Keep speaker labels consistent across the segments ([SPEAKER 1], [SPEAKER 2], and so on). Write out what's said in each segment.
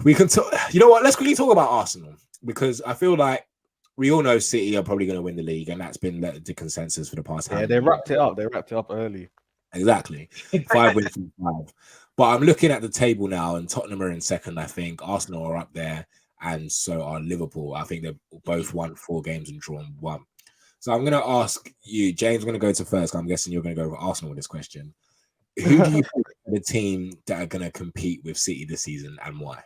[SPEAKER 1] We can talk. You know what? Let's quickly talk about Arsenal because I feel like we all know City are probably going to win the league, and that's been the consensus for the past.
[SPEAKER 2] Yeah, they wrapped it up. They wrapped it up early.
[SPEAKER 1] Exactly, 5 wins from 5. But I'm looking at the table now, and Tottenham are in second. I think Arsenal are up there, and so are Liverpool. I think they've both won 4 games and drawn 1. So I'm going to ask you, James. I'm going to go to first. I'm guessing you're going to go over Arsenal with this question. Who do you think are the team that are going to compete with City this season, and why?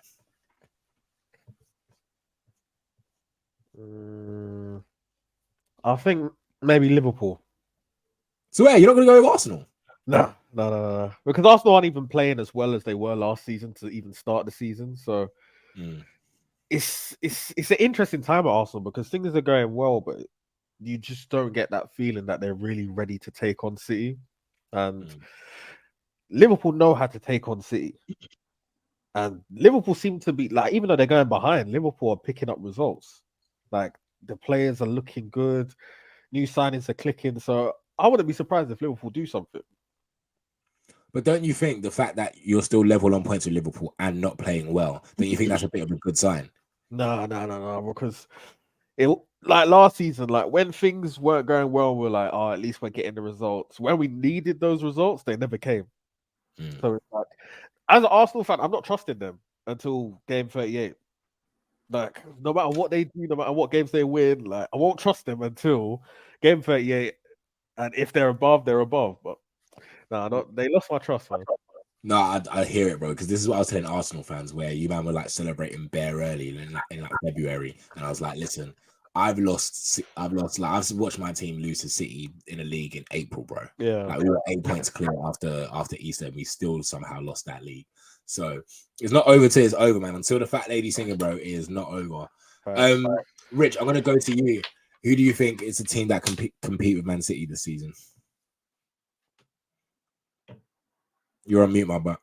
[SPEAKER 2] I think maybe Liverpool.
[SPEAKER 1] So you're not going to go with Arsenal?
[SPEAKER 2] No. Because Arsenal aren't even playing as well as they were last season to even start the season. So it's an interesting time at Arsenal because things are going well, but you just don't get that feeling that they're really ready to take on City. And Liverpool know how to take on City. And Liverpool seem to be like, even though they're going behind, Liverpool are picking up results. Like the players are looking good, new signings are clicking. So I wouldn't be surprised if Liverpool do something.
[SPEAKER 1] But don't you think the fact that you're still level on points with Liverpool and not playing well, don't you think that's a bit of a good sign?
[SPEAKER 2] No, because it like last season, like when things weren't going well, we're like, oh, at least we're getting the results. When we needed those results, they never came. So it's like, as an Arsenal fan, I'm not trusting them until game 38. Like, no matter what they do, no matter what games they win, like I won't trust them until game 38. And if they're above, they're above. But no, they lost my trust, man.
[SPEAKER 1] No, I hear it, bro. Because this is what I was telling Arsenal fans, where you man were like celebrating bare early in like February, and I was like, listen, I've watched my team lose to City in a league in April, bro.
[SPEAKER 2] Yeah,
[SPEAKER 1] like we were 8 points clear after Easter, and we still somehow lost that league. So it's not over till it's over, man. Until the fat lady singing, bro, it is not over. Rich, I'm gonna go to you. Who do you think is a team that compete with Man City this season? You're on mute, my boy.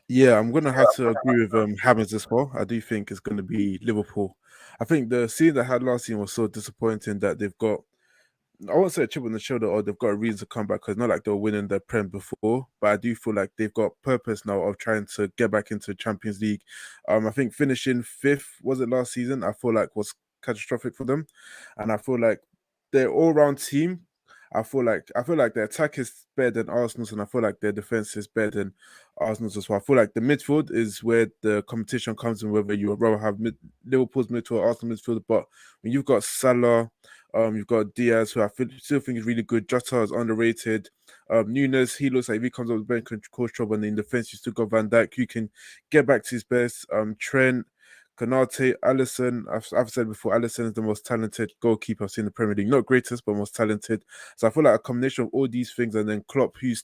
[SPEAKER 3] Yeah, I'm gonna have to agree with Hammers as well. I do think it's gonna be Liverpool. I think the season they had last season was so disappointing that they've got, I won't say a chip on the shoulder or they've got a reason to come back because not like they were winning the Prem before, but I do feel like they've got purpose now of trying to get back into Champions League. I think finishing 5th, was it last season? I feel like was catastrophic for them, and I feel like their all-round team. I feel like their attack is better than Arsenal's, and I feel like their defense is better than Arsenal's as well. I feel like the midfield is where the competition comes in, whether you rather have Liverpool's midfield or Arsenal midfield. But when you've got Salah, you've got Diaz, who I still think is really good. Jota is underrated. Nunes, he looks like if he comes up with bench coach trouble, and in defense you still got Van Dijk, who can get back to his best. Trent, Konate, Alisson. I've said before, Alisson is the most talented goalkeeper I've seen in the Premier League. Not greatest, but most talented. So I feel like a combination of all these things, and then Klopp, who's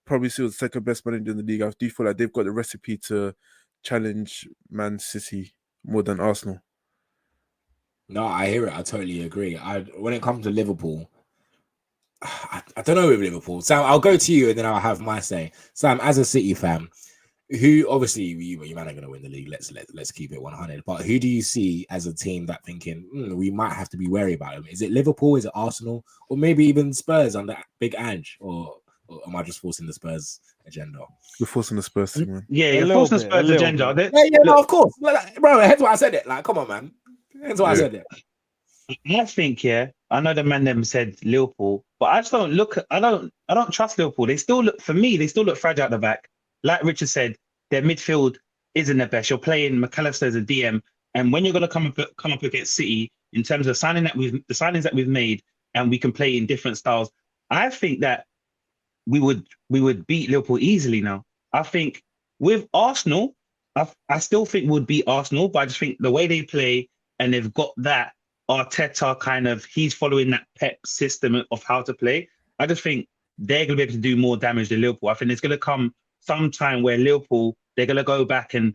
[SPEAKER 3] probably still the second best manager in the league. I do feel like they've got the recipe to challenge Man City more than Arsenal.
[SPEAKER 1] No, I hear it. I totally agree. When it comes to Liverpool, I don't know with Liverpool. Sam, I'll go to you and then I'll have my say. Sam, as a City fan, who obviously you man are going to win the league. Let's keep it 100. But who do you see as a team that thinking we might have to be wary about them? Is it Liverpool? Is it Arsenal? Or maybe even Spurs under Big Ange? Or am I just forcing the Spurs agenda?
[SPEAKER 3] You're forcing the Spurs team, man.
[SPEAKER 4] Yeah, you're forcing the Spurs agenda.
[SPEAKER 1] No, of course. Bro, hence why I said it. Like, come on, man. Hence why I said it.
[SPEAKER 4] I think, I know the man them said Liverpool, but I just don't I don't trust Liverpool. They still look fragile at the back. Like Richard said, their midfield isn't the best. You're playing McAllister as a DM, and when you're going to come up against City in terms of the signings that we've made, and we can play in different styles, I think that we would beat Liverpool easily now. I think with Arsenal, I still think we'd beat Arsenal, but I just think the way they play and they've got that Arteta kind of, he's following that Pep system of how to play. I just think they're going to be able to do more damage than Liverpool. I think there's going to come some time where Liverpool, they're going to go back and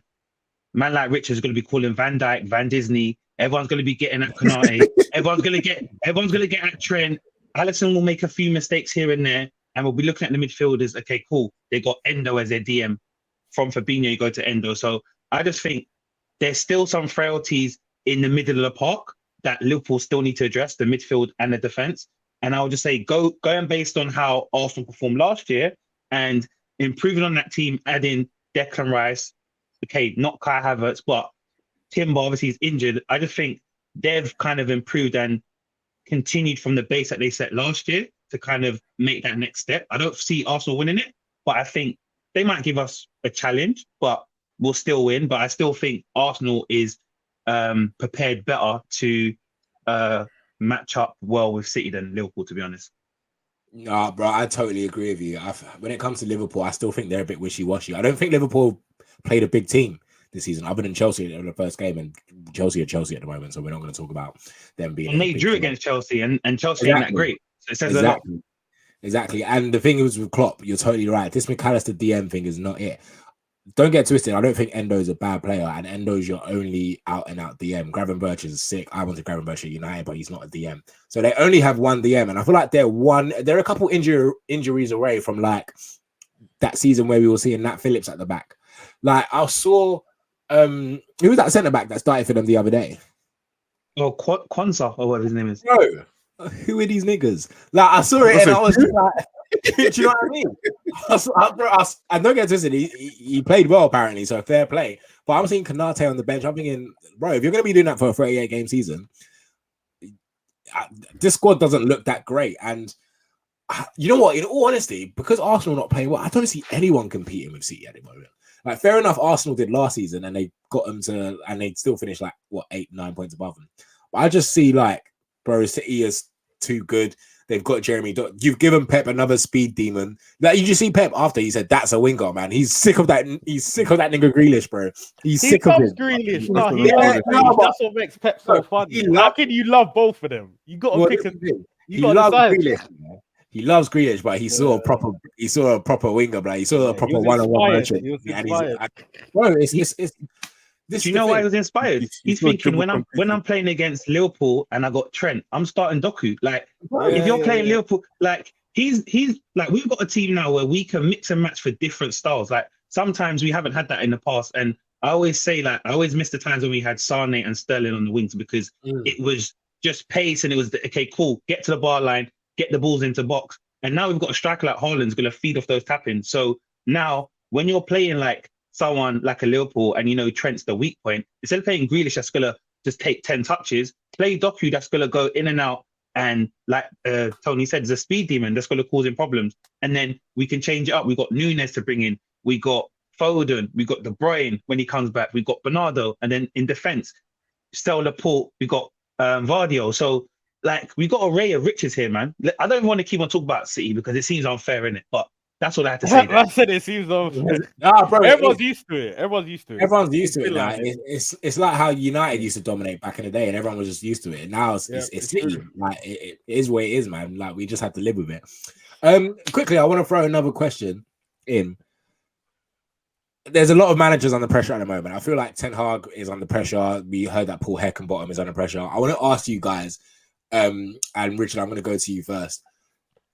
[SPEAKER 4] man like Richard's going to be calling Van Dijk, Van Disney. Everyone's going to be getting at Konate. everyone's going to get at Trent. Alisson will make a few mistakes here and there, and we'll be looking at the midfielders. Okay, cool. They got Endo as their DM. From Fabinho, you go to Endo. So I just think there's still some frailties in the middle of the park that Liverpool still need to address, the midfield and the defense. And I would just say going based on how Arsenal performed last year and improving on that team, adding Declan Rice, okay, not Kai Havertz, but Timber obviously is injured. I just think they've kind of improved and continued from the base that they set last year to kind of make that next step. I don't see Arsenal winning it, but I think they might give us a challenge, but we'll still win. But I still think Arsenal is prepared better to match up well with City than Liverpool, to be honest.
[SPEAKER 1] No, bro, I totally agree with you. When it comes to Liverpool, I still think they're a bit wishy-washy. I don't think Liverpool played a big team this season, other than Chelsea in the first game, and Chelsea are Chelsea at the moment, so we're not going to talk about them being.
[SPEAKER 4] And they drew against Chelsea, and Chelsea ain't that great. So it says a lot.
[SPEAKER 1] Exactly. And the thing is with Klopp, you're totally right. This McAllister DM thing is not it. Don't get twisted. I don't think Endo's a bad player, and Endo's your only out-and-out DM. Gravenberch is sick. I wanted Gravenberch at United, but he's not a DM. So they only have one DM, and I feel like they're a couple injuries away from like that season where we were seeing Nat Phillips at the back. Like I saw, who was that centre back that started for them the other day?
[SPEAKER 4] Oh, Kwanzaa or whatever his name is.
[SPEAKER 1] No, who are these niggas? Like I saw it and I was just like, do you know what I mean? I don't get twisted. He played well apparently, so fair play. But I'm seeing Kanate on the bench. I'm thinking, bro, if you're going to be doing that for a 38 game season, this squad doesn't look that great. And you know what? In all honesty, because Arsenal are not playing well, I don't see anyone competing with City at the moment. Like, fair enough, Arsenal did last season and they got them to, and they still finished like, what, 8-9 points above them. But I just see like, bro, City is too good. They've got Jeremy. You've given Pep another speed demon. Like, you just see Pep after he said, "That's a winger, man." He's sick of that. He's sick of that nigga Grealish, bro. He's sick of him.
[SPEAKER 2] Grealish. No, that's what makes Pep so funny. How can you love both of them? You got to pick a.
[SPEAKER 1] He loves Grealish. He loves Grealish, but he saw a proper. He saw a proper winger, bro. He saw a proper one-on-one merchant. Bro, it's.
[SPEAKER 4] Do you know why he was inspired? He's thinking when I'm playing against Liverpool and I got Trent, I'm starting Doku. Like if you're playing Liverpool, like he's like we've got a team now where we can mix and match for different styles. Like sometimes we haven't had that in the past, and I always say like I always miss the times when we had Sane and Sterling on the wings because it was just pace and it was okay, cool, get to the bar line, get the balls into box, and now we've got a striker like Haaland's going to feed off those tap-ins. So now when you're playing like someone like a Liverpool and you know Trent's the weak point, instead of playing Grealish that's gonna just take 10 touches, play Doku that's gonna go in and out and like Tony said, there's a speed demon that's gonna cause him problems. And then we can change it up. We got Nunes to bring in, we got Foden, we got De Bruyne when he comes back, we got Bernardo, and then in defense, Stel Laporte, we got Vardio. So like we got an array of riches here, man. I don't want to keep on talking about City because it seems unfair, innit? But that's what I had to say.
[SPEAKER 2] I said it seems unfair.
[SPEAKER 1] Bro,
[SPEAKER 2] everyone's used to it. Everyone's used to it
[SPEAKER 1] now. It's like how United used to dominate back in the day, and everyone was just used to it. Now it's City. True. Like it is what it is, man. Like we just have to live with it. Quickly, I want to throw another question in. There's a lot of managers under pressure at the moment. I feel like Ten Hag is under pressure. We heard that Paul Heckenbottom is under pressure. I want to ask you guys, and Richard, I'm going to go to you first,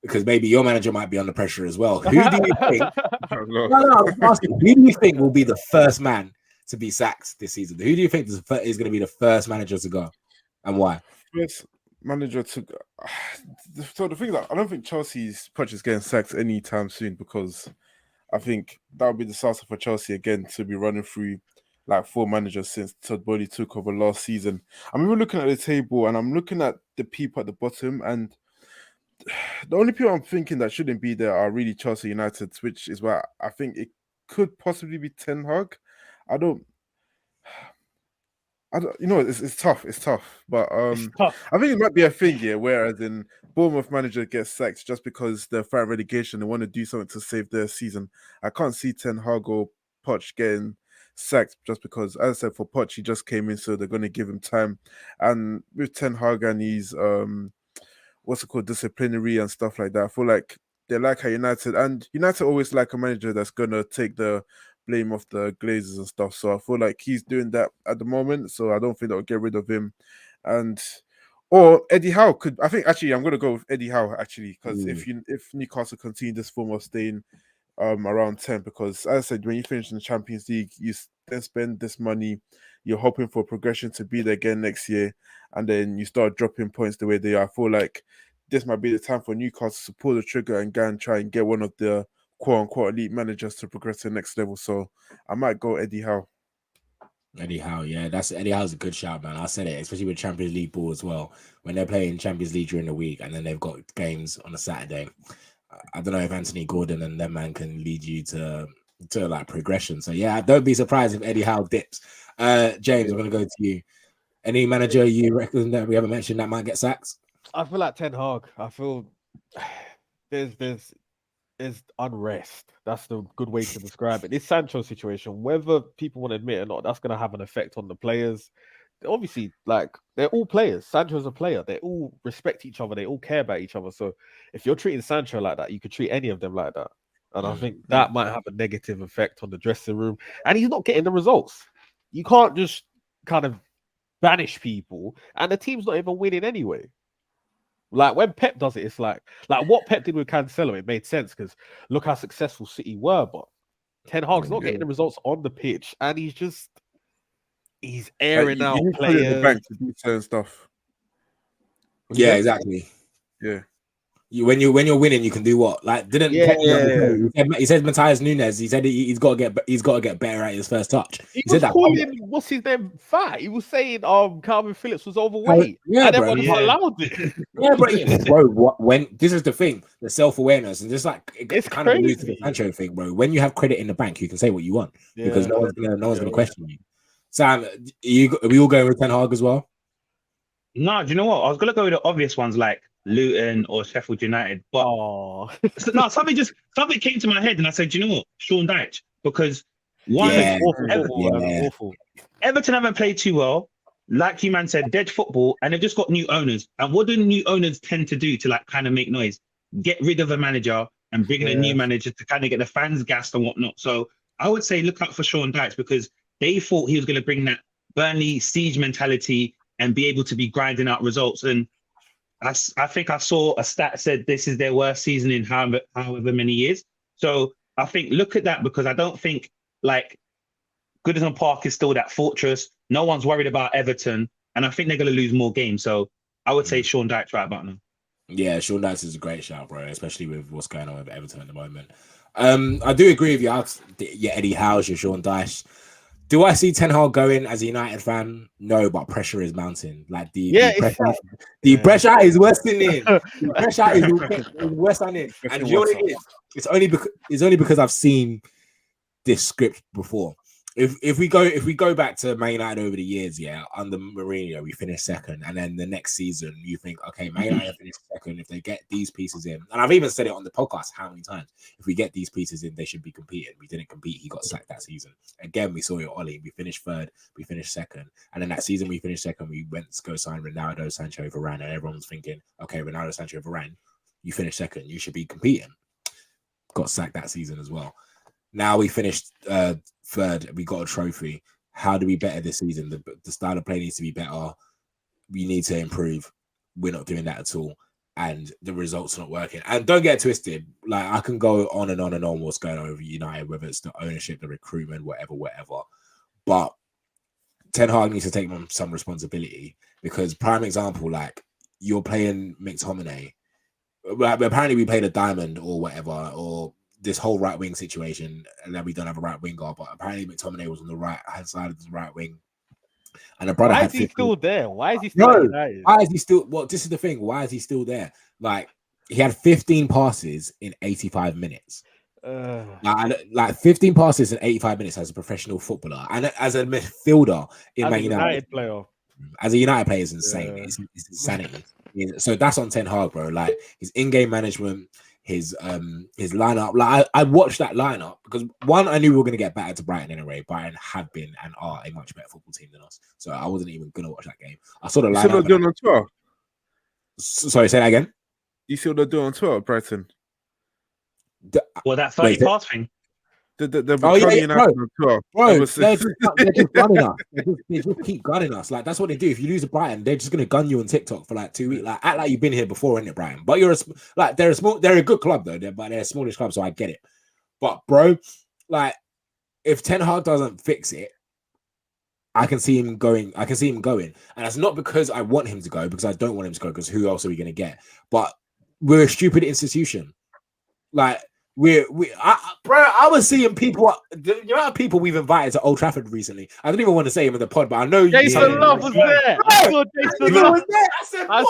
[SPEAKER 1] because maybe your manager might be under pressure as well. Who do you think? I'm asking, who do you think will be the first man to be sacked this season? Who do you think is going to be the first manager to go, and why?
[SPEAKER 3] First manager to go. So the thing is, I don't think Chelsea's Poch is getting sacked anytime soon, because I think that would be disaster for Chelsea again to be running through like 4 managers since Todd Boehly took over last season. I'm even looking at the table and I'm looking at the people at the bottom, and the only people I'm thinking that shouldn't be there are really Chelsea United, which is why I think it could possibly be Ten Hag. I don't. You know, it's tough. It's tough, but
[SPEAKER 2] It's tough.
[SPEAKER 3] I think it might be a thing here. Whereas in Bournemouth manager gets sacked just because they're fighting relegation, they want to do something to save their season. I can't see Ten Hag or Poch getting sacked just because, as I said, for Poch he just came in, so they're going to give him time. And with Ten Hag and his what's it called, disciplinary and stuff like that, I feel like they like how United always like a manager that's gonna take the blame of the Glazers and stuff. So I feel like he's doing that at the moment. So I don't think they'll get rid of him. Or Eddie Howe could. I think actually I'm gonna go with Eddie Howe actually, because if Newcastle continue this form of staying around 10, because as I said, when you finish in the Champions League, you then spend this money, you're hoping for progression to be there again next year, and then you start dropping points the way they are. I feel like this might be the time for Newcastle to pull the trigger and go and try and get one of the quote-unquote elite managers to progress to the next level. So I might go Eddie Howe.
[SPEAKER 1] Eddie Howe, yeah, Eddie Howe's a good shout, man. I said it, especially with Champions League ball as well. When they're playing Champions League during the week and then they've got games on a Saturday. I don't know if Anthony Gordon and them man can lead you to like progression. So yeah, don't be surprised if Eddie Howe dips. James, I'm gonna go to you. Any manager you reckon that we haven't mentioned that might get sacked?
[SPEAKER 2] I feel like Ten Hag. I feel there's unrest. That's the good way to describe it. This Sancho situation, whether people want to admit it or not, that's going to have an effect on the players. Obviously, like, they're all players. Sancho's a player. They all respect each other. They all care about each other. So if you're treating Sancho like that, you could treat any of them like that. And I think that might have a negative effect on the dressing room. And he's not getting the results. You can't just kind of banish people, and the team's not even winning anyway. Like, when Pep does it, it's like what Pep did with Cancelo, it made sense because look how successful City were. But Ten Hag's not getting the results on the pitch, and he's airing out
[SPEAKER 3] you
[SPEAKER 2] players.
[SPEAKER 3] Put in the bank to do certain stuff.
[SPEAKER 1] Yeah, exactly.
[SPEAKER 3] Yeah.
[SPEAKER 1] When you're winning, you can do what? Like, didn't he said Matthias Nunes? He said he's got to get better at his first touch.
[SPEAKER 2] He
[SPEAKER 1] said
[SPEAKER 2] was
[SPEAKER 1] that.
[SPEAKER 2] calling what's his name fat. He was saying Calvin Phillips was overweight.
[SPEAKER 1] Yeah,
[SPEAKER 2] and
[SPEAKER 1] bro.
[SPEAKER 2] everyone allowed it.
[SPEAKER 1] Yeah, bro. When this is the thing, the self-awareness, and just like it's kind of alludes to the Sancho thing, bro. When you have credit in the bank, you can say what you want because no one's gonna question you. Sam, are we all going with Ten Hag as well?
[SPEAKER 4] No, do you know what? I was gonna go with the obvious ones like Luton or Sheffield United, but no, something came to my head, and I said, do you know what, Sean Dyche, because
[SPEAKER 2] awful.
[SPEAKER 4] Everton haven't played too well, like you man said, dead football, and they've just got new owners. And what do new owners tend to do to like kind of make noise? Get rid of a manager and bring in a new manager to kind of get the fans gassed and whatnot. So I would say look out for Sean Dyche because they thought he was going to bring that Burnley siege mentality and be able to be grinding out results. And I think I saw a stat said this is their worst season in however many years. So I think look at that because I don't think like Goodison Park is still that fortress. No one's worried about Everton, and I think they're going to lose more games. So I would say Sean Dyche right about now.
[SPEAKER 1] Yeah, Sean Dyche is a great shout, bro, especially with what's going on with Everton at the moment. I do agree with you. Eddie Howe's your Sean Dyche. Do I see Ten Hag going as a United fan? No, but pressure is mounting. Like the pressure is worsening. The pressure is worsening. And you know what it is? It's only because I've seen this script before. If we go back to Man United over the years, under Mourinho we finished second, and then the next season you think, okay, Man United finished second. If they get these pieces in, and I've even said it on the podcast how many times, if we get these pieces in, they should be competing. We didn't compete. He got sacked that season. Again, we saw it, Ollie. We finished third. We finished second, and then that season we finished second. We went to go sign Ronaldo, Sancho, Varane, and everyone's thinking, okay, Ronaldo, Sancho, Varane, you finished second. You should be competing. Got sacked that season as well. Now we finished third. We got a trophy. How do we better this season? The style of play needs to be better. We need to improve. We're not doing that at all. And the results are not working. And don't get twisted. Like, I can go on and on and on what's going on with United, whether it's the ownership, the recruitment, whatever. But Ten Hag needs to take on some responsibility because prime example, like you're playing McTominay. Like, apparently we played a diamond or whatever, or this whole right wing situation, and then we don't have a right winger, but apparently McTominay was on the right hand side of the right wing. And the brother
[SPEAKER 2] why is he still there? Why is he still United?
[SPEAKER 1] Why is he still? Well, this is the thing. Why is he still there? Like, he had 15 passes in 85 minutes. Like 15 passes in 85 minutes as a professional footballer and as a midfielder in Man United player. As a United player is insane. It's insanity. So that's on Ten Hag, bro. Like his in-game management, his lineup. Like I watched that lineup because one, I knew we were going to get better to Brighton anyway. Brighton have been and are a much better football team than us, so I wasn't even going to watch that game. I saw the lineup.
[SPEAKER 3] You doing on Twitter?
[SPEAKER 1] Sorry, say that again.
[SPEAKER 3] You see what they're doing on Twitter, Brighton?
[SPEAKER 4] Well, that 30 pass thing.
[SPEAKER 3] Bro, they're
[SPEAKER 1] just gunning us. They just keep gunning us. Like that's what they do. If you lose to Brighton, they're just gonna gun you on TikTok for like 2 weeks. Like act like you've been here before, innit, Brighton? But they're a good club though. But they're a smallish club, so I get it. But bro, like if Ten Hag doesn't fix it, I can see him going. And that's not because I want him to go, because I don't want him to go. Because who else are we gonna get? But we're a stupid institution. Like I was seeing people. The amount of people we've invited to Old Trafford recently. I don't even want to say him in the pod, but I know
[SPEAKER 2] Jason Love was there. I saw Jason Love.
[SPEAKER 1] Was there. I said,
[SPEAKER 2] I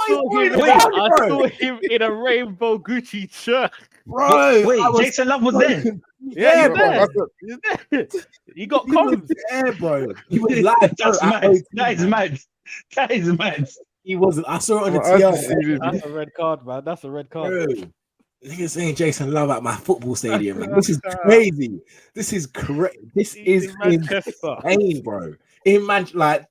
[SPEAKER 2] saw him in a rainbow Gucci shirt.
[SPEAKER 1] Bro,
[SPEAKER 4] Wait, Jason Love was there.
[SPEAKER 1] Yeah, bro.
[SPEAKER 2] He's there. He got
[SPEAKER 1] He was
[SPEAKER 2] comms.
[SPEAKER 1] there, bro. He was live.
[SPEAKER 4] That's mad. That is mad. That is mad.
[SPEAKER 1] He wasn't. I saw it on the
[SPEAKER 3] Well,
[SPEAKER 1] TL.
[SPEAKER 2] That's a red card, man. That's a red card.
[SPEAKER 1] Bro, niggas saying Jason Love at my football stadium, man. This is crazy. This is correct. This is
[SPEAKER 2] Manchester.
[SPEAKER 1] insane, bro. In Manchester, like,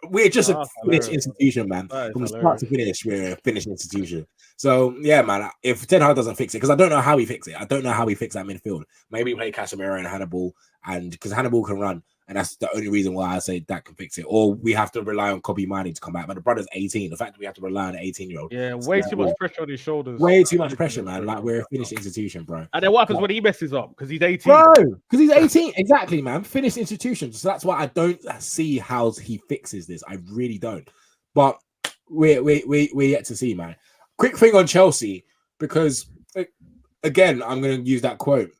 [SPEAKER 1] we're just a
[SPEAKER 2] That's
[SPEAKER 1] finished
[SPEAKER 2] hilarious.
[SPEAKER 1] institution, man.
[SPEAKER 2] That is
[SPEAKER 1] From start to finish, we're a finished institution. So yeah, man. If Ten Hag doesn't fix it, because I don't know how he fix it. I don't know how he fix that midfield. Maybe play Casemiro and Hannibal, and because Hannibal can run, and that's the only reason why I say that can fix it. Or we have to rely on Kobe Manu to come back. But the brother's 18. The fact that we have to rely on an 18-year-old.
[SPEAKER 2] Yeah, way too much pressure on his shoulders.
[SPEAKER 1] Way too much pressure, man. Like, we're a finished institution, bro.
[SPEAKER 2] And then what happens when he messes up? Because he's 18.
[SPEAKER 1] Bro, because he's 18. Exactly, man. Finished institution. So that's why I don't see how he fixes this. I really don't. But we're yet to see, man. Quick thing on Chelsea, because again, I'm going to use that quote.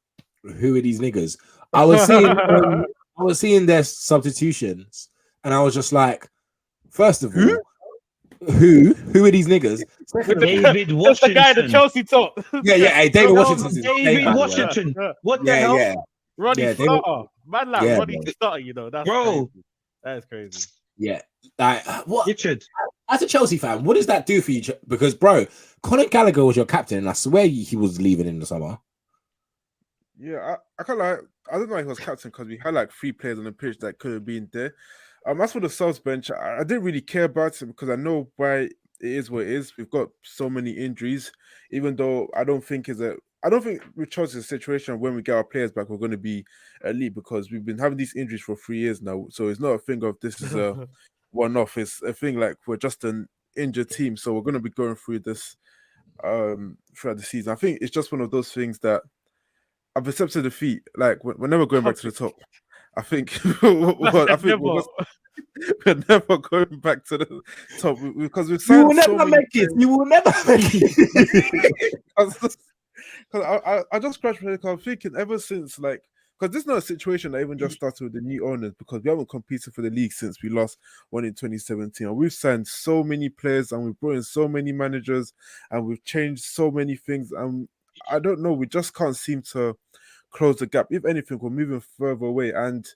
[SPEAKER 1] Who are these niggas? I was seeing their substitutions, and I was just like, first of all, who are these niggas?
[SPEAKER 4] David Washington.
[SPEAKER 2] That's the guy that Chelsea took.
[SPEAKER 1] Yeah. Hey, David Washington.
[SPEAKER 4] David Washington. What the hell?
[SPEAKER 1] Yeah.
[SPEAKER 2] Ronnie Starter. Man, like Ronnie
[SPEAKER 1] bro.
[SPEAKER 2] Starter, you know. That's
[SPEAKER 4] Bro.
[SPEAKER 2] crazy. That is crazy.
[SPEAKER 1] Yeah. Like, what?
[SPEAKER 4] Richard.
[SPEAKER 1] As a Chelsea fan, what does that do for you? Because, bro, Conor Gallagher was your captain, and I swear he was leaving in the summer.
[SPEAKER 3] Yeah, I kind of like. I don't know if he was captain because we had like 3 players on the pitch that could have been there. As for the subs bench, I didn't really care about it because I know why it is what it is. We've got so many injuries, even though I don't think with Chelsea's situation when we get our players back, we're going to be elite because we've been having these injuries for 3 years now. So it's not a thing of this is a one-off. It's a thing like we're just an injured team, so we're going to be going through this throughout the season. I think it's just one of those things that I've accepted defeat. Like we're never going back to the top. I think we're never going back to the top because we've signed
[SPEAKER 1] You will never make it. You will never make it.
[SPEAKER 3] I just scratched my head because I'm thinking ever since because this is not a situation that even just started with the new owners because we haven't competed for the league since we lost one in 2017. And we've signed so many players and we've brought in so many managers and we've changed so many things. And I don't know, we just can't seem to close the gap. If anything, we're moving further away. And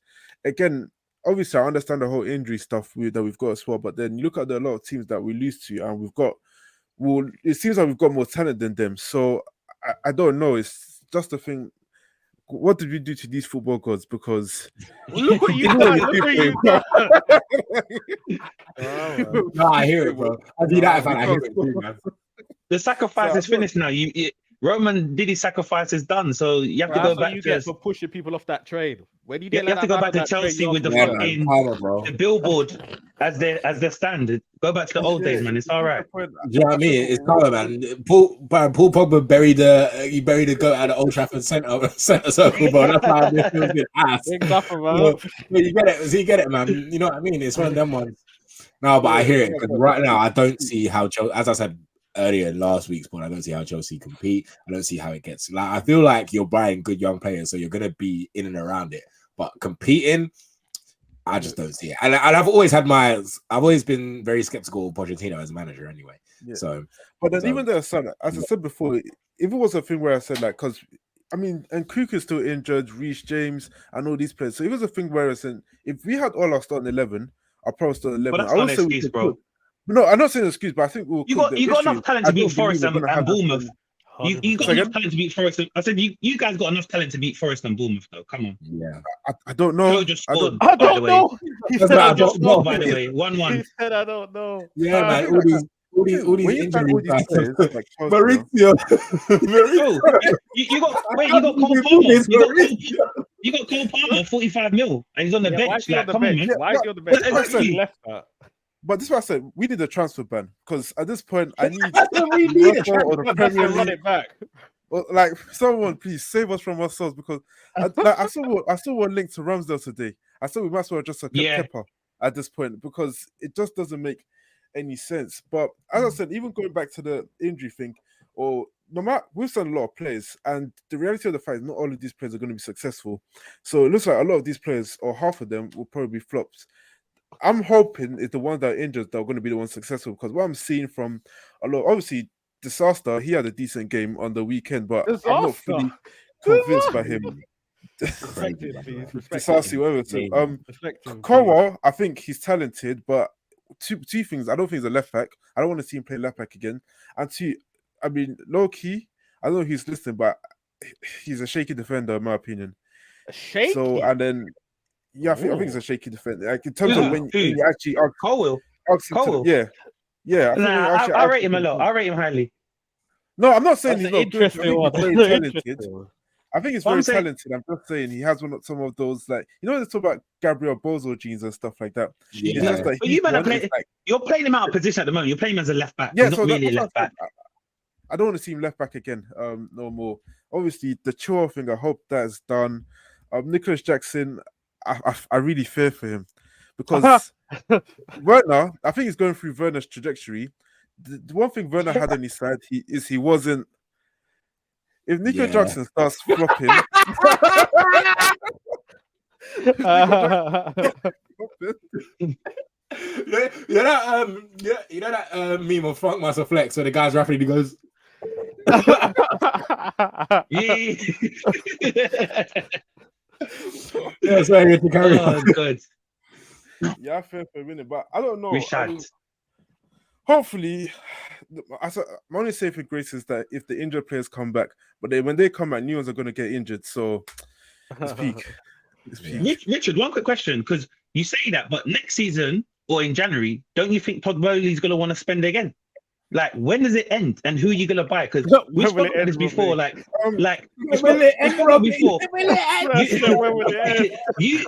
[SPEAKER 3] again, obviously, I understand the whole injury stuff that we've got as well. But then you look at a lot of teams that we lose to, and it seems like we've got more talent than them. So I don't know. It's just a thing. What did we do to these football gods? Because
[SPEAKER 2] look what you done. Look what you done.
[SPEAKER 1] No, I hear it, bro. I do that. I hear it too, man.
[SPEAKER 4] The sacrifice is finished now. Roman did his sacrifice is done, so you have to go back to
[SPEAKER 2] for pushing people off that train. When you
[SPEAKER 4] have to go back to Chelsea with the fucking the billboard as their stand. Go back to the old days, man. It's all right.
[SPEAKER 1] Do you know what I mean? It's power, man. Paul Pogba buried the goat at the Old Trafford centre circle, bro. That's how this feels good ass.
[SPEAKER 2] Exactly, man.
[SPEAKER 1] You get it? You get it, man. You know what I mean? It's one of them ones. No, but I hear it because right now I don't see how Chelsea, as I said earlier in last week's point, I don't see how Chelsea compete. I don't see how it gets. Like, I feel like you're buying good young players, so you're gonna be in and around it. But competing, I just don't see it. And I've always been very skeptical of Pochettino as a manager, anyway. Yeah. So,
[SPEAKER 3] but then even though as I said before, if it was a thing where I said like, because I mean, and Kuka's still injured, Reece James, and all these players. So it was a thing where I said, if we had all our starting 11, our pro starting 11,
[SPEAKER 4] but that's not an excuse, bro.
[SPEAKER 3] No, I'm not saying an excuse, but I think
[SPEAKER 4] you got enough talent to beat Forest and Bournemouth. You got enough talent to beat Forest. I said you guys got enough talent to beat Forest and Bournemouth, though. Come on.
[SPEAKER 1] Yeah.
[SPEAKER 3] I don't know.
[SPEAKER 2] I don't know.
[SPEAKER 4] He said I don't know. By the way, 1-1.
[SPEAKER 2] He said I don't know.
[SPEAKER 1] Yeah, man. All these injuries.
[SPEAKER 4] Maurizio. You got Cole Palmer. You got Cole Palmer, 45 mil, and he's on the bench. Like, come on, man.
[SPEAKER 2] Why is he on the bench? He left that.
[SPEAKER 3] But this is what I said. We need a transfer ban because at this point, I need
[SPEAKER 1] we need a
[SPEAKER 3] transfer or the Premier
[SPEAKER 2] Run it back.
[SPEAKER 3] Like someone, please save us from ourselves because I saw one link to Ramsdale today. I said we might as well just keep Kepa at this point because it just doesn't make any sense. But as I said, even going back to the injury thing or no matter we've signed a lot of players, and the reality of the fact is not all of these players are going to be successful. So it looks like a lot of these players, or half of them, will probably be flops. I'm hoping it's the ones that are injured that are going to be the ones successful, because what I'm seeing from a lot, obviously, Disaster, he had a decent game on the weekend, but I'm not fully convinced by him.
[SPEAKER 2] Respect him, please. Respect
[SPEAKER 3] Disaster,
[SPEAKER 2] him.
[SPEAKER 3] whatever. So,
[SPEAKER 2] Respect him,
[SPEAKER 3] Kowa, I think he's talented, but two things. I don't think he's a left back. I don't want to see him play left back again. And two, I mean, low key, I don't know if he's listening, but he's a shaky defender, in my opinion.
[SPEAKER 2] Shaky?
[SPEAKER 3] So, and then, yeah, I think he's a shaky defender. Like, in terms of when you actually ask,
[SPEAKER 4] Cole.
[SPEAKER 3] yeah.
[SPEAKER 4] I rate him a lot. I rate him highly.
[SPEAKER 3] No, I'm not saying
[SPEAKER 2] That's
[SPEAKER 3] he's not good. I think he's very talented. I think he's very talented. I'm just saying he has some of those, like, you know, they talk about Gabriel Bozo genes and stuff like that.
[SPEAKER 4] Yeah.
[SPEAKER 3] It's just like
[SPEAKER 4] But you're playing him out of position at the moment. You're playing him as a left back.
[SPEAKER 3] Yeah,
[SPEAKER 4] he's
[SPEAKER 3] so
[SPEAKER 4] not really a left back.
[SPEAKER 3] I don't want to see him left back again. No more. Obviously, the Chua thing, I hope that is done. Nicholas Jackson, I really fear for him, because Werner, I think he's going through Werner's trajectory. The one thing Werner had on his side, he wasn't. If Nico Jackson starts flopping,
[SPEAKER 1] you know that meme of Funk Master Flex where the guy's rapping and he goes, yeah, so I to carry on.
[SPEAKER 4] Good.
[SPEAKER 3] Yeah, I feel for a minute, but I don't know.
[SPEAKER 4] I mean,
[SPEAKER 3] hopefully, my only saving grace is that if the injured players come back, but when they come back, new ones are going to get injured. So it's peak.
[SPEAKER 4] Richard, one quick question, because you say that, but next season or in January, don't you think Todd Bowley's going to want to spend again? Like, when does it end, and who are you going to buy? Because we spoke about this before. You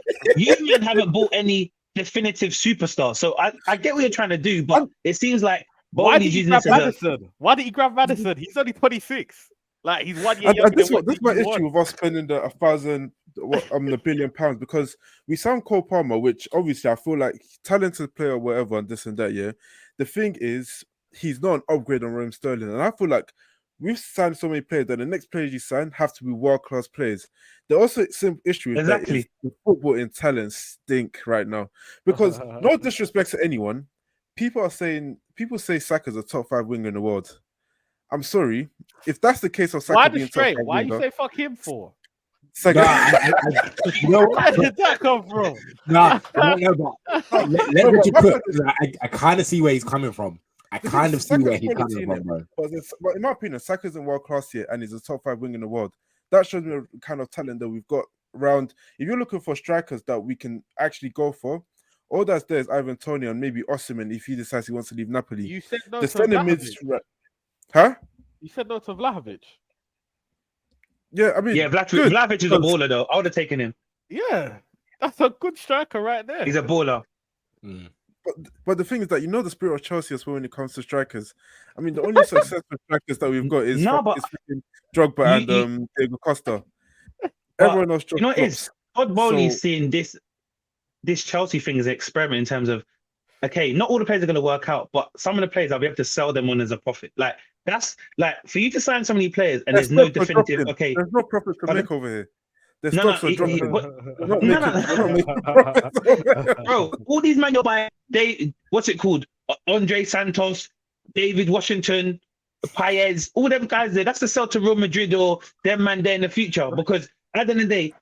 [SPEAKER 4] man haven't bought any definitive superstar. So I get what you're trying to do, but it seems like Bowley's using this as
[SPEAKER 2] Madison? Why did he grab Madison? He's only 26. Like, he's 1 year younger.
[SPEAKER 3] This is my issue with us spending the £1 billion, because we signed Cole Palmer, which obviously I feel like talented player or whatever and this and that. Yeah, the thing is, he's not an upgrade on Raheem Sterling, and I feel like we've signed so many players that the next players you sign have to be world-class players. The also same issue is that the football in talent stink right now, because no disrespect to anyone, people say Saka's a top 5 winger in the world. I'm sorry, if that's the case of Saka being top 5
[SPEAKER 2] why
[SPEAKER 3] winger,
[SPEAKER 2] you say fuck him for?
[SPEAKER 3] Saka,
[SPEAKER 2] where did that come from?
[SPEAKER 1] I kind of see where he's coming from. I kind of see where he's coming from, bro.
[SPEAKER 3] But in my opinion, Saka isn't world class yet, and he's a top 5 winger in the world. That shows me the kind of talent that we've got around. If you're looking for strikers that we can actually go for, all that's there is Ivan Toni and maybe Osimhen if he decides he wants to leave Napoli.
[SPEAKER 2] You said no
[SPEAKER 3] to
[SPEAKER 2] Vlahovic.
[SPEAKER 3] Huh?
[SPEAKER 2] You said no to Vlahovic.
[SPEAKER 3] Yeah, I mean,
[SPEAKER 4] Vlahovic is a baller though. I would have taken him.
[SPEAKER 2] Yeah, that's a good striker right there.
[SPEAKER 4] He's a baller.
[SPEAKER 3] But the thing is that you know the spirit of Chelsea as well when it comes to strikers. I mean, the only successful strikers that we've got is Drogba and Diego Costa. Everyone else.
[SPEAKER 4] You know what it is? Todd Bowley's seeing this Chelsea thing as an experiment in terms of, okay, not all the players are going to work out, but some of the players I'll be able to sell them on as a profit. Like, that's like, for you to sign so many players and there's no definitive. Okay,
[SPEAKER 3] there's no profit to make over here.
[SPEAKER 4] Bro, all these men you're buying, what's it called? Andre Santos, David Washington, Paez, all them guys there. That's to sell to Real Madrid or them man there in the future. Because at the end of the day,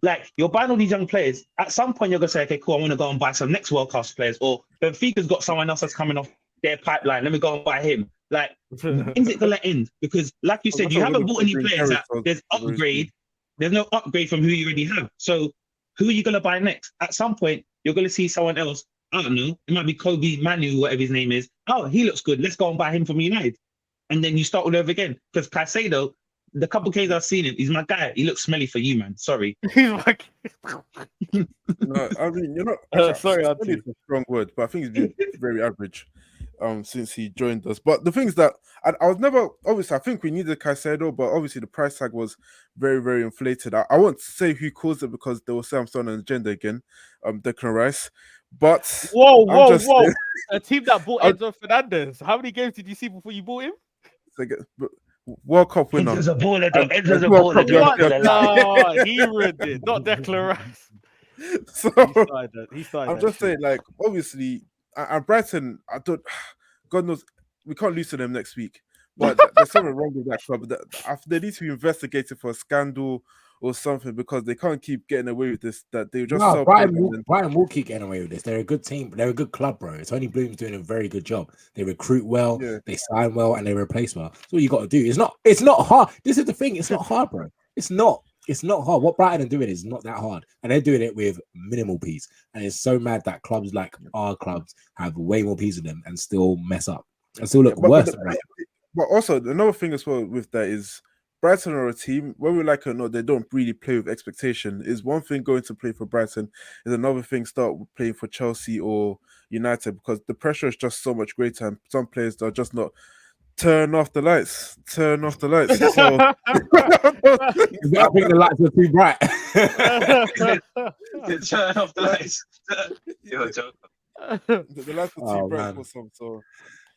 [SPEAKER 4] like, you're buying all these young players. At some point, you're gonna say, okay, cool, I want to go and buy some next world class players. Or Benfica's got someone else that's coming off their pipeline. Let me go and buy him. Like, when's it gonna end? Because, like you said, you haven't bought any players that there's upgrade. There's no upgrade from who you already have. So who are you going to buy next? At some point, you're going to see someone else. I don't know. It might be Kobe Manu, whatever his name is. Oh, he looks good. Let's go and buy him from United. And then you start all over again. Because Caicedo, the couple of cases I've seen him, he's my guy. He looks smelly for you, man. Sorry.
[SPEAKER 2] He's like...
[SPEAKER 3] No, I mean, you're not...
[SPEAKER 2] sorry,
[SPEAKER 3] it's a strong word, but I think he's been very average since he joined us. But the thing is that I was never... Obviously, I think we needed Caicedo, but obviously the price tag was very, very inflated. I won't say who caused it because they will say I'm starting an agenda again, Declan Rice. But...
[SPEAKER 2] Whoa. A team that bought Enzo Fernandez. How many games did you see before you bought him?
[SPEAKER 3] World Cup winner.
[SPEAKER 4] Enzo's a baller, though.
[SPEAKER 3] And-
[SPEAKER 4] Enzo's a
[SPEAKER 3] and World
[SPEAKER 4] baller,
[SPEAKER 3] Cup
[SPEAKER 4] though.
[SPEAKER 3] winner.
[SPEAKER 4] Not gonna lie.
[SPEAKER 2] No, he ruined it, not Declan Rice.
[SPEAKER 3] So
[SPEAKER 2] He started
[SPEAKER 3] I'm
[SPEAKER 2] that
[SPEAKER 3] just
[SPEAKER 2] shit.
[SPEAKER 3] saying, like, obviously, and Brighton, I don't, God knows, we can't lose to them next week. But there's something wrong with that club. They need to be investigated for a scandal or something because they can't keep getting away with this. That they just
[SPEAKER 1] No,
[SPEAKER 3] sell
[SPEAKER 1] Brighton
[SPEAKER 3] players
[SPEAKER 1] will,
[SPEAKER 3] and
[SPEAKER 1] Brighton will keep getting away with this. They're a good team. They're a good club, bro. Tony Bloom's doing a very good job. They recruit well,
[SPEAKER 3] yeah.
[SPEAKER 1] they sign well, and they replace well. That's all you got to do. It's not hard. This is the thing. It's not hard, bro. It's not hard. What Brighton are doing is not that hard, and they're doing it with minimal peas. And it's so mad that clubs like our clubs have way more peas in them and still mess up and still look worse.
[SPEAKER 3] But also another thing as well with that is Brighton are a team, whether we like it or not, they don't really play with expectation. Is one thing going to play for Brighton, is another thing start playing for Chelsea or United because the pressure is just so much greater and some players are just not turn off the lights. So
[SPEAKER 1] I think the lights are too bright.
[SPEAKER 4] Turn off the lights. You're a joke.
[SPEAKER 3] the lights are too bright
[SPEAKER 1] man.
[SPEAKER 3] for some. So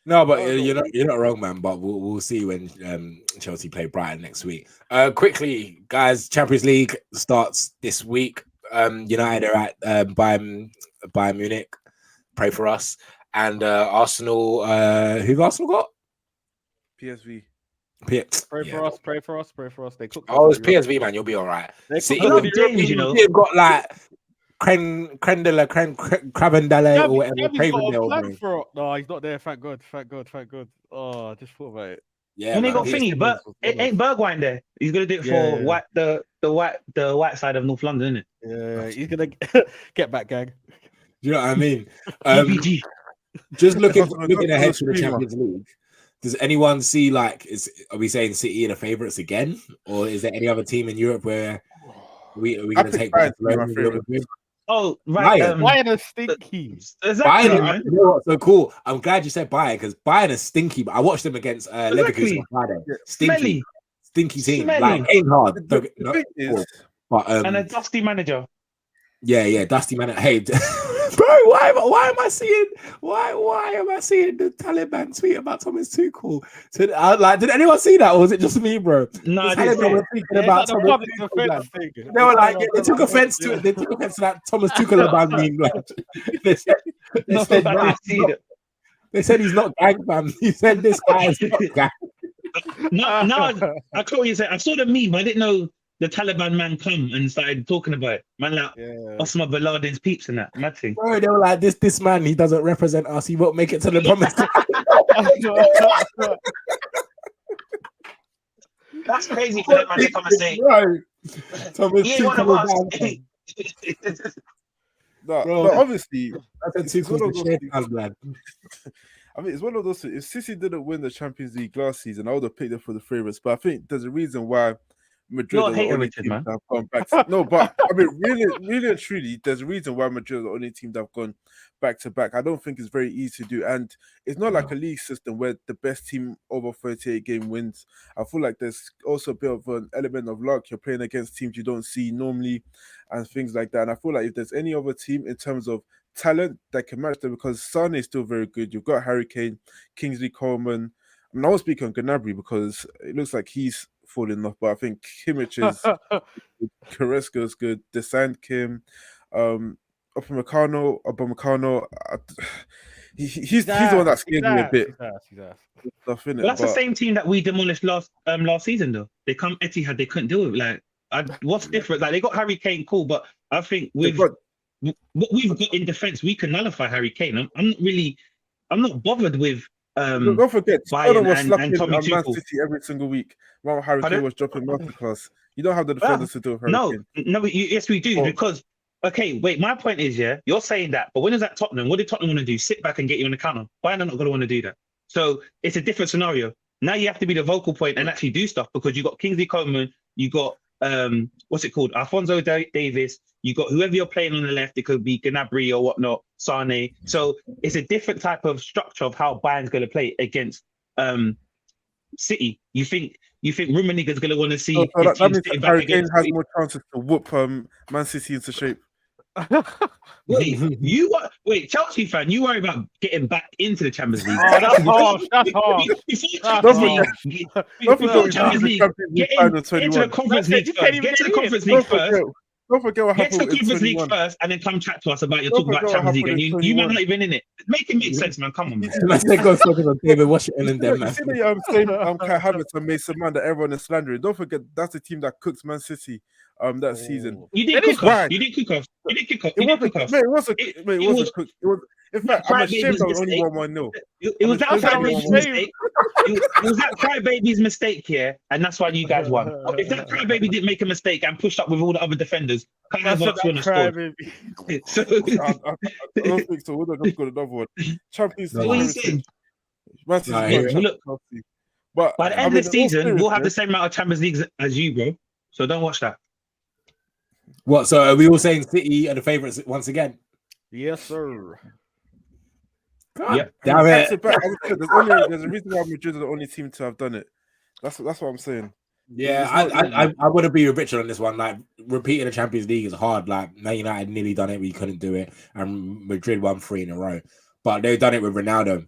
[SPEAKER 1] No, but you're not wrong, man. But we'll see when Chelsea play Brighton next week. Quickly, guys, Champions League starts this week. United are at Bayern Munich. Pray for us. And Arsenal. Who've Arsenal got?
[SPEAKER 3] PSV.
[SPEAKER 2] Pray for us. They cooked.
[SPEAKER 1] Oh, it's PSV, man. You'll be all right.
[SPEAKER 2] City,
[SPEAKER 1] they've got like Cravendale or whatever.
[SPEAKER 2] No, he's not there. Thank God. Oh, I just thought about it.
[SPEAKER 1] Yeah,
[SPEAKER 4] And they got thingy, but ain't Bergwijn there? He's gonna do it for the white side of North London, isn't it?
[SPEAKER 2] Yeah, he's gonna get back, gang.
[SPEAKER 1] Do you know what I mean?
[SPEAKER 4] DPG.
[SPEAKER 1] Just looking ahead to the Champions League. Does anyone see are we saying City are the favourites again, or is there any other team in Europe where are we going to take
[SPEAKER 3] my favourite?
[SPEAKER 4] Oh, right.
[SPEAKER 2] Bayern are stinky.
[SPEAKER 4] Exactly.
[SPEAKER 1] Bayern, you know what's so cool? I'm glad you said Bayern because Bayern is stinky. But I watched them against Leverkusen on Friday. Stinky team.
[SPEAKER 4] Smelly.
[SPEAKER 1] Like ain't hard.
[SPEAKER 4] And a dusty manager.
[SPEAKER 1] Yeah, dusty manager. Hey, bro, why am I seeing the Taliban tweet about Thomas Tuchel? Did anyone see that, or was it just me, bro?
[SPEAKER 4] No, I
[SPEAKER 1] Taliban
[SPEAKER 4] didn't.
[SPEAKER 1] were thinking about Thomas Tuchel. They were like, they took offense to it. They took offense to that Thomas Tuchel about meme. Like, they said he's not gang, fam. He said this guy is not gang.
[SPEAKER 4] No, I caught what you said. I saw the meme. I didn't know the Taliban man come and started talking about it. Man, like Osama bin Laden's peeps and that. Mad thing.
[SPEAKER 1] Bro, they were like, this man, he doesn't represent us. He won't make it to the promised land.
[SPEAKER 4] That's crazy for that man to come and say.
[SPEAKER 1] Thomas
[SPEAKER 4] He ain't one of us.
[SPEAKER 3] But obviously,
[SPEAKER 1] it's one of those
[SPEAKER 3] I mean, it's one of those. If City didn't win the Champions League last season, I would have picked them for the favourites. But I think there's a reason why Madrid are the only team that have gone back. No, but I mean, really and truly, there's a reason why Madrid are the only team that have gone back to back. I don't think it's very easy to do, and it's not like a league system where the best team over 38 game wins. I feel like there's also a bit of an element of luck. You're playing against teams you don't see normally, and things like that. And I feel like if there's any other team in terms of talent that can match them, because Sane is still very good. You've got Harry Kane, Kingsley Coleman. I mean, I was speaking on Gnabry because it looks like he's falling off, but I think Kimmich is Carrasco is good. They signed Kim, Upamecano. He's the one that scared me a bit.
[SPEAKER 4] That's the same team that we demolished last season, though. They come Etihad, they couldn't do it. Like, what's different? Like, they got Harry Kane, cool, but I think what we've got in defense, we can nullify Harry Kane. I'm not bothered with.
[SPEAKER 3] Don't forget,
[SPEAKER 4] Bayern
[SPEAKER 3] was
[SPEAKER 4] and Tommy
[SPEAKER 3] Man City every single week while Harry Kane was dropping masterclass. You don't have the defenders to do it.
[SPEAKER 4] Yes, we do. Because wait, my point is, you're saying that, but when is that Tottenham? What did Tottenham want to do? Sit back and get you on the counter. Bayern are not going to want to do that. So it's a different scenario. Now you have to be the vocal point and actually do stuff because you got Kingsley Coleman, you got what's it called, Alphonso Davies. You got whoever you're playing on the left. It could be Gnabry or whatnot, Sane. So it's a different type of structure of how Bayern's going to play against City. You think Rummenigge's going to want to see?
[SPEAKER 3] That means Harry Kane has more chances to whoop Man City into shape.
[SPEAKER 4] Wait, Chelsea fan, you worry about getting back into the Champions League.
[SPEAKER 2] Oh, that's harsh. That's harsh.
[SPEAKER 4] Before Champions League, get into the Conference League first. Get to the Conference League first.
[SPEAKER 3] Don't forget what
[SPEAKER 4] Get to
[SPEAKER 3] happened
[SPEAKER 4] the Conference
[SPEAKER 3] in
[SPEAKER 4] League
[SPEAKER 3] 21.
[SPEAKER 4] first, and then come chat to us about your
[SPEAKER 3] Don't
[SPEAKER 4] talk about
[SPEAKER 3] forget what
[SPEAKER 4] Champions League. And
[SPEAKER 3] happened
[SPEAKER 4] you
[SPEAKER 3] in
[SPEAKER 4] man not even in it. Make it make sense, man. Come on, man.
[SPEAKER 1] They go focus on David Washington and them,
[SPEAKER 3] You
[SPEAKER 1] man.
[SPEAKER 3] see the same Kai Havertz and Mason Mount that everyone is slandering. Don't forget that's the team that cooked Man City that season.
[SPEAKER 4] You didn't cook us. You didn't cook us. You didn't cook us. You didn't cook us.
[SPEAKER 3] Mate, it wasn't cooked. It was. In fact, I'm ashamed that was only 1-0.
[SPEAKER 4] It was that crybaby's mistake. It was that crybaby's mistake here, and that's why you guys won. If that crybaby didn't make a mistake and pushed up with all the other defenders, Kai Havertz wouldn't have scored.
[SPEAKER 3] I don't think so. We're not going to score another one. Champions League.
[SPEAKER 4] What are you saying?
[SPEAKER 3] Man City.
[SPEAKER 4] Look,
[SPEAKER 3] but
[SPEAKER 4] by the end of the season, we'll have the same amount of Champions Leagues as you, bro. So don't watch that.
[SPEAKER 1] What? So are we all saying City are the favourites once again?
[SPEAKER 2] Yes, sir.
[SPEAKER 4] Yeah,
[SPEAKER 1] damn it.
[SPEAKER 3] There's a reason why Madrid are the only team to have done it. That's what I'm saying.
[SPEAKER 1] Yeah, I want to be with Richard on this one. Like, repeating the Champions League is hard. Like, Man United nearly done it, we couldn't do it, and Madrid won 3 in a row. But they've done it with Ronaldo,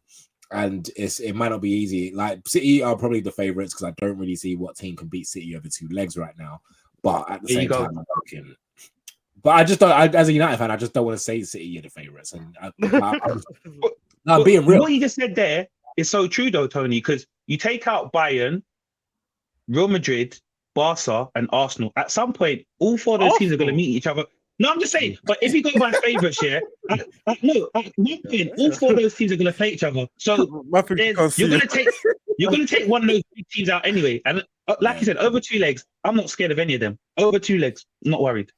[SPEAKER 1] and it might not be easy. Like, City are probably the favourites because I don't really see what team can beat City over 2 legs right now. But at the same time, I'm looking. But I just don't. As a United fan, I just don't want to say City are the favourites, and I'm being real.
[SPEAKER 4] What you just said there is so true, though, Tony. Because you take out Bayern, Real Madrid, Barca, and Arsenal. At some point, all 4 of those teams are going to meet each other. No, I'm just saying. But if you go by favourites here, at one point, all 4 of those teams are going to play each other. So you're going to take one of those big teams out anyway. And like you said, over 2 legs, I'm not scared of any of them. Over 2 legs, not worried.